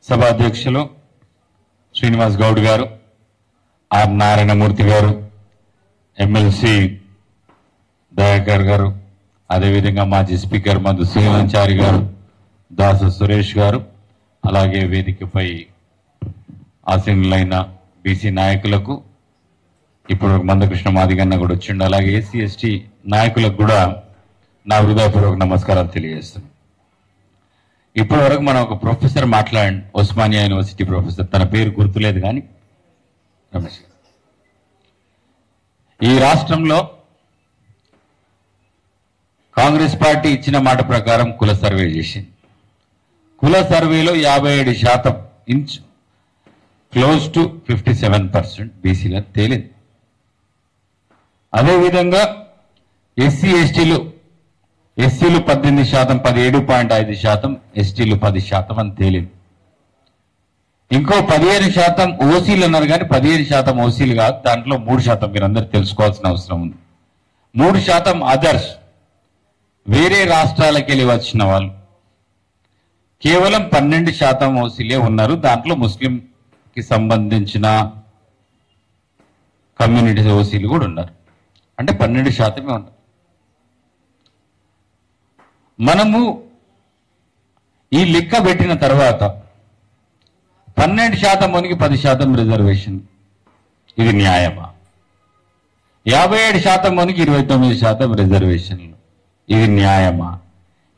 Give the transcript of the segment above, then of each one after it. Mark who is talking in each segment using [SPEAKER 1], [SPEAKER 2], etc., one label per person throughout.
[SPEAKER 1] సభాధ్యక్షులు శ్రీనివాస్ గౌడ్ గారు, ఆర్ నారాయణమూర్తి గారు, ఎమ్మెల్సీ దయాకర్ గారు, అదేవిధంగా మాజీ స్పీకర్ మధు శ్రీవంచారి గారు, దాసు సురేష్ గారు, అలాగే వేదికపై ఆసీనులైన బీసీ నాయకులకు, ఇప్పుడు మందకృష్ణ మాదిగన్న కూడా వచ్చిండు, అలాగే ఎస్సీ ఎస్టీ నాయకులకు కూడా నా హృదయపూర్వక నమస్కారాలు తెలియజేస్తున్నాను. ఇప్పటి వరకు మనం ఒక ప్రొఫెసర్ మాట్లాడండి, ఉస్మానియా యూనివర్సిటీ ప్రొఫెసర్, తన పేరు గుర్తులేదు కానీ రమేష్ గారు. ఈ రాష్ట్రంలో కాంగ్రెస్ పార్టీ ఇచ్చిన మాట ప్రకారం కుల సర్వే చేసింది. కుల సర్వేలో 57% ఇంచు క్లోజ్ టు 57% బీసీలో తేలింది. అదేవిధంగా ఎస్సీలు 18%, 17.5%, ఎస్టీలు 10% అని తేలింది. ఇంకో 15% ఓసీలు అన్నారు కానీ 15% ఓసీలు కాదు, దాంట్లో 3% మీరందరూ తెలుసుకోవాల్సిన అవసరం ఉంది. 3% అదర్స్, వేరే రాష్ట్రాలకు వెళ్ళి వచ్చిన వాళ్ళు. కేవలం 12% ఓసీలే ఉన్నారు. దాంట్లో ముస్లింకి సంబంధించిన కమ్యూనిటీ ఓసీలు కూడా ఉన్నారు. అంటే 12% ఉన్నారు. మనము ఈ లెక్క పెట్టిన తర్వాత 12% మునికి 10% రిజర్వేషన్, ఇది న్యాయమా? 57% మునికి 29% రిజర్వేషన్లు, ఇది న్యాయమా?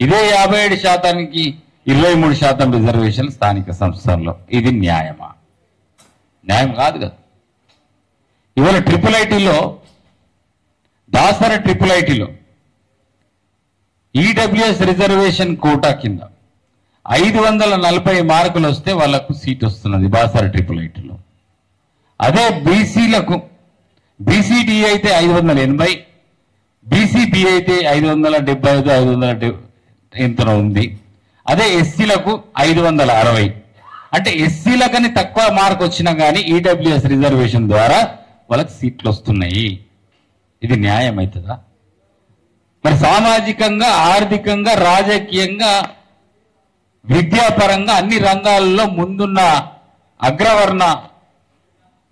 [SPEAKER 1] ఇదే 57%కి 23% రిజర్వేషన్ స్థానిక సంస్థల్లో, ఇది న్యాయమా? న్యాయం కాదు కదా. ఇవాళ ఐఐటీలో, దాసర ఐఐటీలో ఈడబ్ల్యూఎస్ రిజర్వేషన్ కోటా కింద 540 మార్కులు వస్తే వాళ్లకు సీట్ వస్తున్నది బాసర ఐఐటీలో. అదే బీసీలకు, బీసీడీ అయితే 580, బీసీబీ అయితే 575, 570 ఎంతనో ఉంది. అదే ఎస్సీలకు 560. అంటే ఎస్సీలకని తక్కువ మార్కు వచ్చినా కానీ ఈడబ్ల్యూఎస్ రిజర్వేషన్ ద్వారా వాళ్ళకి సీట్లు వస్తున్నాయి. ఇది న్యాయం అవుతుందా? మరి సామాజికంగా, ఆర్థికంగా, రాజకీయంగా, విద్యాపరంగా అన్ని రంగాల్లో ముందున్న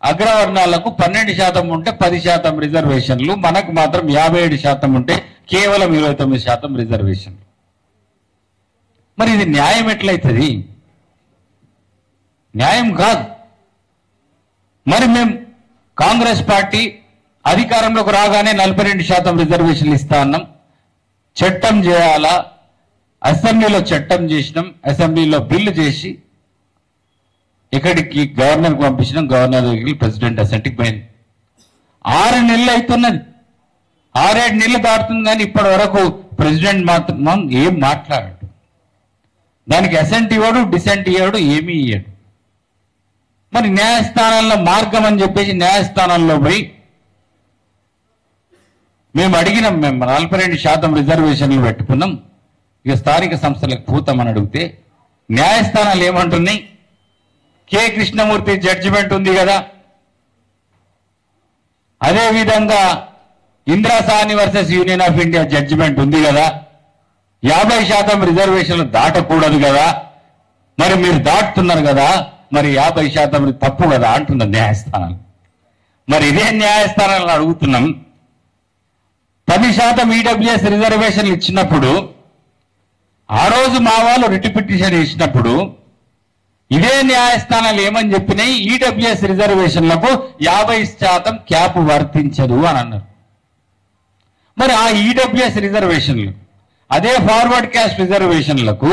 [SPEAKER 1] అగ్రవర్ణాలకు 12% ఉంటే 10% రిజర్వేషన్లు, మనకు మాత్రం 57% ఉంటే కేవలం 29% రిజర్వేషన్లు. మరి ఇది న్యాయం ఎట్లయితుంది? న్యాయం కాదు. మరి మేము కాంగ్రెస్ పార్టీ అధికారంలోకి రాగానే 42% రిజర్వేషన్లు ఇస్తా అన్నాం. చట్టం చేయాలా, అసెంబ్లీలో చట్టం చేసినాం, అసెంబ్లీలో బిల్లు చేసి ఇక్కడికి గవర్నర్కి పంపించినాం. గవర్నర్ దగ్గరికి ప్రెసిడెంట్ అసెంట్కి పోయింది. 6 నెలలు అవుతున్నది, 6-7 నెలలు దాటుతుంది కానీ ఇప్పటి వరకు ప్రెసిడెంట్ మాత్రం ఏం మాట్లాడాడు. దానికి అసెంట్ ఇవ్వడు, డిసెంట్ ఇవ్వడు, ఏమీ ఇవ్వడు. మరి న్యాయస్థానాల్లో మార్గం అని చెప్పేసి న్యాయస్థానాల్లో పోయి మేము అడిగినాం, మేము 42% రిజర్వేషన్లు పెట్టుకున్నాం, ఇక స్థానిక సంస్థలకు పోతామని అడిగితే న్యాయస్థానాలు ఏమంటున్నాయి? కె కృష్ణమూర్తి జడ్జిమెంట్ ఉంది కదా, అదేవిధంగా Indira Sawhney versus union of India judgement ఉంది కదా, 50% రిజర్వేషన్లు దాటకూడదు కదా, మరి మీరు దాటుతున్నారు కదా, మరి 50% తప్పు కదా అంటున్నారు న్యాయస్థానాలు. మరి ఇదే న్యాయస్థానాలను అడుగుతున్నాం, 10% ఈడబ్ల్యూఎస్ రిజర్వేషన్లు ఇచ్చినప్పుడు, ఆ రోజు మా వాళ్ళు రిట్ పిటిషన్ ఇచ్చినప్పుడు ఇదే న్యాయస్థానాలు ఏమని చెప్పినాయి? ఈడబ్ల్యూఎస్ రిజర్వేషన్లకు 50% క్యాప్ వర్తించదు అని అన్నారు. మరి ఆ ఈడబ్ల్యూఎస్ రిజర్వేషన్లు, అదే ఫార్వర్డ్ క్యాస్ట్ రిజర్వేషన్లకు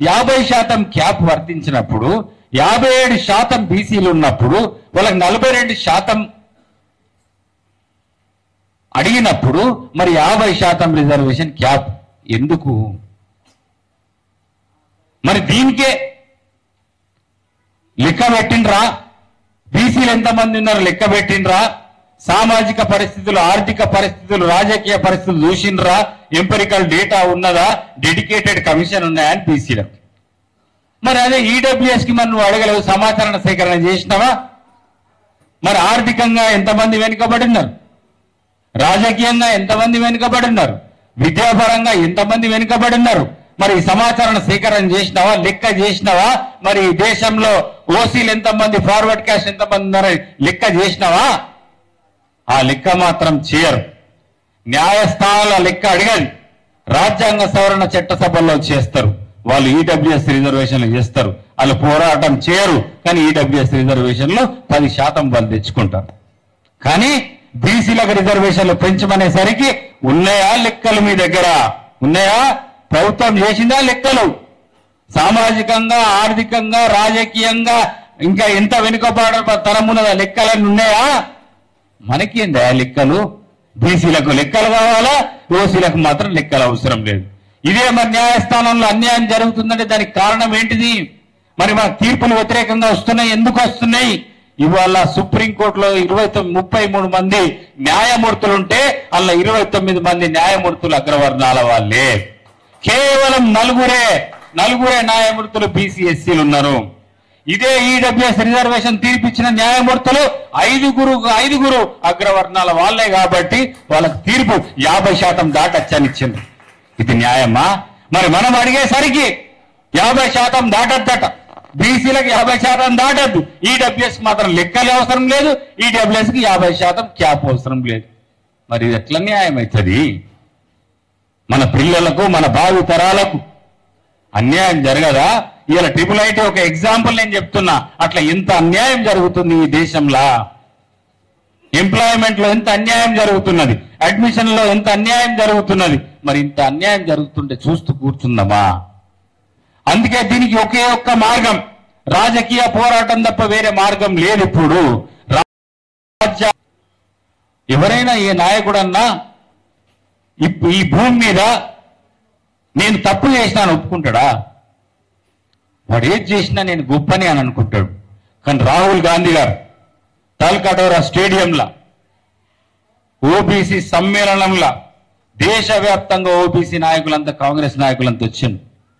[SPEAKER 1] 50% క్యాప్ వర్తించినప్పుడు, 57% బీసీలు ఉన్నప్పుడు వాళ్ళకి 42% అడిగినప్పుడు మరి 50% రిజర్వేషన్ క్యాప్ ఎందుకు? మరి దీనికే లెక్క పెట్టిండ్రా? బీసీలు ఎంతమంది ఉన్నారు లెక్క పెట్టిండ్రా? సామాజిక పరిస్థితులు, ఆర్థిక పరిస్థితులు, రాజకీయ పరిస్థితులు చూసిండ్రా? ఎంపెరికల్ డేటా ఉన్నదా? డెడికేటెడ్ కమిషన్ ఉన్నాయని బీసీలకు. మరి అదే ఈడబ్ల్యూఎస్ కి మనం అడగలేవు, సమాచార సేకరణ చేసినావా? మరి ఆర్థికంగా ఎంతమంది వెనుకబడి ఉన్నారు? రాజకీయంగా ఎంతమంది వెనుకబడి ఉన్నారు? విద్యాపరంగా ఎంతమంది వెనుకబడి ఉన్నారు? మరి సమాచారం సేకరణ చేసినావా, లెక్క చేసినావా? మరి దేశంలో ఓసీలు ఎంతమంది, ఫార్వర్డ్ క్యాస్ట్ ఎంతమంది ఉన్నారని లెక్క చేసినావా? ఆ లెక్క మాత్రం చేయరు. న్యాయస్థానాల లెక్క అడగదు. రాజ్యాంగ సవరణ చట్టసభల్లో చేస్తారు. వాళ్ళు ఈడబ్ల్యూఎస్ రిజర్వేషన్లు చేస్తారు. వాళ్ళు పోరాటం చేయరు. కానీ ఈడబ్ల్యూఎస్ రిజర్వేషన్లు 10% వాళ్ళు తెచ్చుకుంటారు. కానీ బీసీలకు రిజర్వేషన్లు పెంచమనేసరికి ఉన్నాయా లెక్కలు? మీ దగ్గర ఉన్నాయా? ప్రభుత్వం చేసిందా లెక్కలు? సామాజికంగా, ఆర్థికంగా, రాజకీయంగా ఇంకా ఎంత వెనుకబడ తరమున్నదా లెక్కలన్నీ ఉన్నాయా? మనకేందా లెక్కలు? బీసీలకు లెక్కలు కావాలా, ఓసీలకు మాత్రం లెక్కలు అవసరం లేదు. ఇదే మరి న్యాయస్థానంలో అన్యాయం జరుగుతుందంటే దానికి కారణం ఏంటిది? మరి మన తీర్పులు వ్యతిరేకంగా వస్తున్నాయి. ఎందుకు వస్తున్నాయి? ఇవాళ సుప్రీంకోర్టులో 33 మంది న్యాయమూర్తులుంటే అలా 29 మంది న్యాయమూర్తులు అగ్రవర్ణాల వాళ్ళే. కేవలం నలుగురే న్యాయమూర్తులు బీసీ ఎస్సీలు ఉన్నారు. ఇదే ఈడబ్ల్యూఎస్ రిజర్వేషన్ తీర్పిచ్చిన న్యాయమూర్తులు ఐదుగురు అగ్రవర్ణాల వాళ్ళే. కాబట్టి వాళ్ళకి తీర్పు 50% దాటచ్చనిచ్చింది. ఇది న్యాయమా? మరి మనం అడిగేసరికి 50% దాటద్దట. బీసీలకు 50% దాటద్దు. ఈడబ్ల్యూఎస్ మాత్రం లెక్కలు అవసరం లేదు. ఈడబ్ల్యూఎస్ కి 50% క్యాప్ అవసరం లేదు. మరి ఎట్లా న్యాయం అవుతుంది? మన పిల్లలకు, మన భావి తరాలకు అన్యాయం జరగదా? ఇలా ట్రిపుల్ ఒక ఎగ్జాంపుల్ నేను చెప్తున్నా. అట్లా ఎంత అన్యాయం జరుగుతుంది ఈ దేశంలో. ఎంప్లాయ్మెంట్ లో ఎంత అన్యాయం జరుగుతున్నది, అడ్మిషన్ లో ఎంత అన్యాయం జరుగుతున్నది. మరి ఇంత అన్యాయం జరుగుతుంటే చూస్తూ కూర్చుందామా? అందుకే దీనికి ఒకే ఒక్క మార్గం, రాజకీయ పోరాటం తప్ప వేరే మార్గం లేదు. ఇప్పుడు ఎవరైనా ఏ నాయకుడన్నా ఈ భూమి మీద నేను తప్పు చేసినాను ఒప్పుకుంటాడా? వాడు ఏది చేసినా నేను గొప్పని అని అనుకుంటాడు. కానీ రాహుల్ గాంధీ గారు తల్కటోరా స్టేడియంలా ఓబీసీ సమ్మేళనంలా దేశవ్యాప్తంగా ఓబీసీ నాయకులంతా, కాంగ్రెస్ నాయకులంతా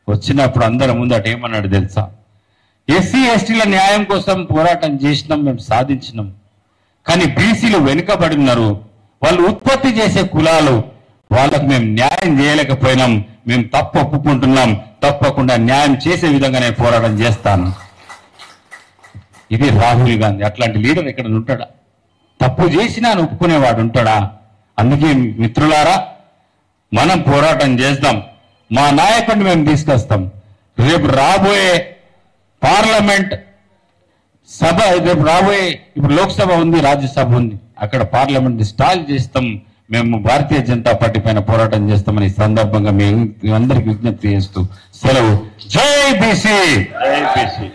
[SPEAKER 1] వచ్చినప్పుడు అందరి ముందు అటు ఏమన్నాడు తెలుసా? ఎస్సీ ఎస్టీల న్యాయం కోసం పోరాటం చేసినాం, మేము సాధించినాం. కానీ బీసీలు వెనుకబడి ఉన్నారు. వాళ్ళు ఉత్పత్తి చేసే కులాలు, వాళ్ళకు మేము న్యాయం చేయలేకపోయినాం. మేము తప్పు ఒప్పుకుంటున్నాం. తప్పకుండా న్యాయం చేసే విధంగా నేను పోరాటం చేస్తాను. ఇది రాహుల్ గాంధీ. అట్లాంటి లీడర్ ఇక్కడ ఉంటాడా? తప్పు చేసినా అని ఒప్పుకునేవాడు ఉంటాడా? అందుకే మిత్రులారా, మనం పోరాటం చేద్దాం. మా నాయకుడిని మేము తీసుకొస్తాం. రేపు రాబోయే పార్లమెంట్ సభ, రేపు రాబోయే ఇప్పుడు లోక్సభ ఉంది, రాజ్యసభ ఉంది. అక్కడ పార్లమెంట్ స్టాల్ చేస్తాం. మేము భారతీయ జనతా పార్టీ పైన పోరాటం చేస్తామని సందర్భంగా మీ అందరికి విజ్ఞప్తి చేస్తూ సెలవు. జై బీసీ.